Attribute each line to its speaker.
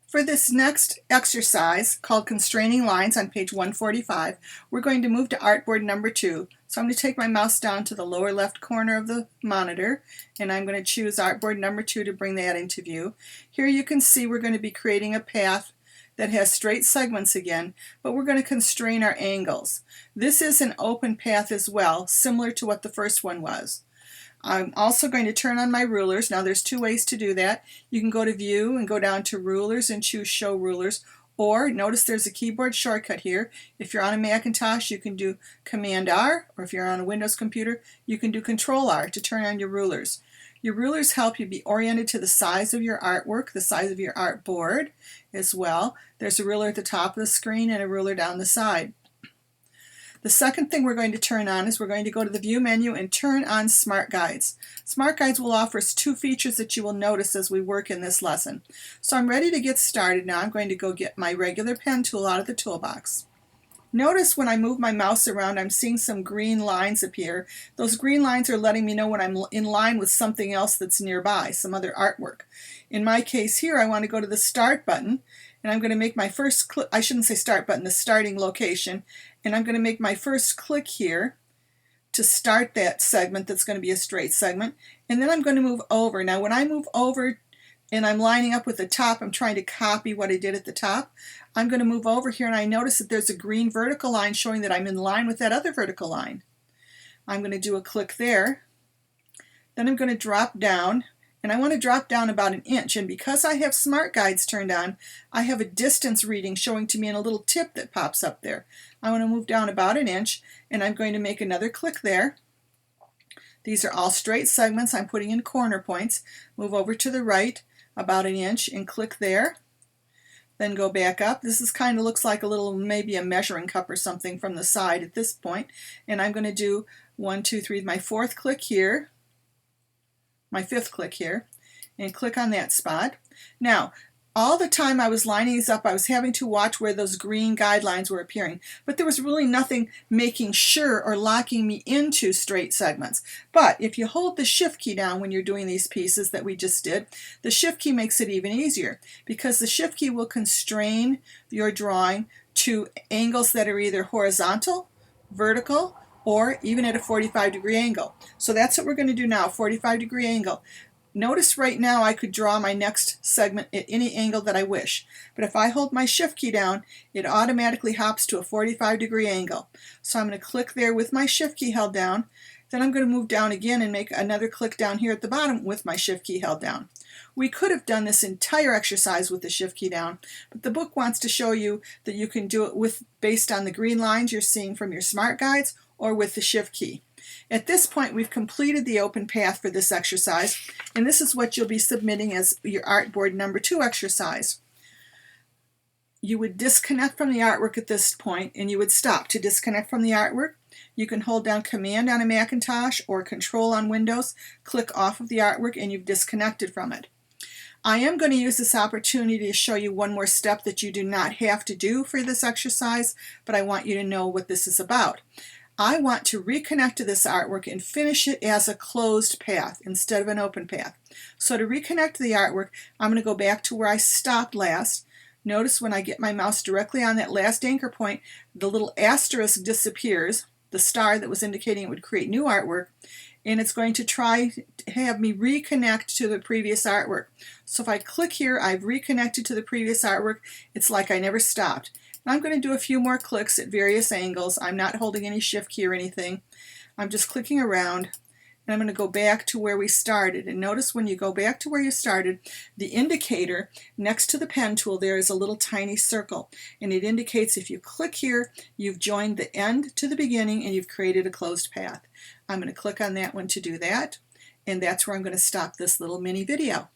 Speaker 1: For this next exercise, called Constraining Lines on page 145, we're going to move to artboard number 2. So I'm going to take my mouse down to the lower left corner of the monitor, and I'm going to choose artboard number 2 to bring that into view. Here you can see we're going to be creating a path that has straight segments again, but we're going to constrain our angles. This is an open path as well, similar to what the first one was. I'm also going to turn on my rulers. Now there's two ways to do that. You can go to View and go down to Rulers and choose Show Rulers, or notice there's a keyboard shortcut here. If you're on a Macintosh, you can do Command R, or if you're on a Windows computer, you can do Control R to turn on your rulers. Your rulers help you be oriented to the size of your artwork, the size of your artboard as well. There's a ruler at the top of the screen and a ruler down the side. The second thing we're going to turn on is we're going to go to the View menu and turn on Smart Guides. Smart Guides will offer us two features that you will notice as we work in this lesson. So I'm ready to get started now. I'm going to go get my regular pen tool out of the toolbox. Notice when I move my mouse around, I'm seeing some green lines appear. Those green lines are letting me know when I'm in line with something else that's nearby, some other artwork. In my case here, I want to go to the Start button, and I'm going to make my first click. I shouldn't say Start button, the starting location. And I'm going to make my first click here to start that segment that's going to be a straight segment. And then I'm going to move over. Now when I move over and I'm lining up with the top, I'm trying to copy what I did at the top. I'm going to move over here and I notice that there's a green vertical line showing that I'm in line with that other vertical line. I'm going to do a click there. Then I'm going to drop down. And I want to drop down about an inch, and because I have Smart Guides turned on, I have a distance reading showing to me in a little tip that pops up there. I want to move down about an inch, and I'm going to make another click there. These are all straight segments. I'm putting in corner points. Move over to the right about an inch and click there. Then go back up. This is kind of looks like a little, maybe a measuring cup or something from the side at this point. And I'm going to do 1, 2, 3, my fourth click here. My fifth click here, and click on that spot. Now, all the time I was lining these up, I was having to watch where those green guidelines were appearing, but there was really nothing making sure or locking me into straight segments. But if you hold the Shift key down when you're doing these pieces that we just did, the Shift key makes it even easier, because the Shift key will constrain your drawing to angles that are either horizontal, vertical, or even at a 45-degree angle. So that's what we're going to do now, 45-degree angle. Notice right now I could draw my next segment at any angle that I wish. But if I hold my Shift key down, it automatically hops to a 45-degree angle. So I'm going to click there with my Shift key held down. Then I'm going to move down again and make another click down here at the bottom with my Shift key held down. We could have done this entire exercise with the Shift key down, but the book wants to show you that you can do it based on the green lines you're seeing from your Smart Guides, or with the Shift key. At this point, we've completed the open path for this exercise, and this is what you'll be submitting as your artboard number 2 exercise. You would disconnect from the artwork at this point, and you would stop. To disconnect from the artwork, you can hold down Command on a Macintosh or Control on Windows, click off of the artwork, and you've disconnected from it. I am going to use this opportunity to show you one more step that you do not have to do for this exercise, but I want you to know what this is about. I want to reconnect to this artwork and finish it as a closed path instead of an open path. So to reconnect to the artwork, I'm going to go back to where I stopped last. Notice when I get my mouse directly on that last anchor point, the little asterisk disappears, the star that was indicating it would create new artwork, and it's going to try to have me reconnect to the previous artwork. So if I click here, I've reconnected to the previous artwork. It's like I never stopped. I'm going to do a few more clicks at various angles. I'm not holding any Shift key or anything. I'm just clicking around, and I'm going to go back to where we started. And notice when you go back to where you started, the indicator next to the pen tool there is a little tiny circle, and it indicates if you click here, you've joined the end to the beginning and you've created a closed path. I'm going to click on that one to do that, and that's where I'm going to stop this little mini video.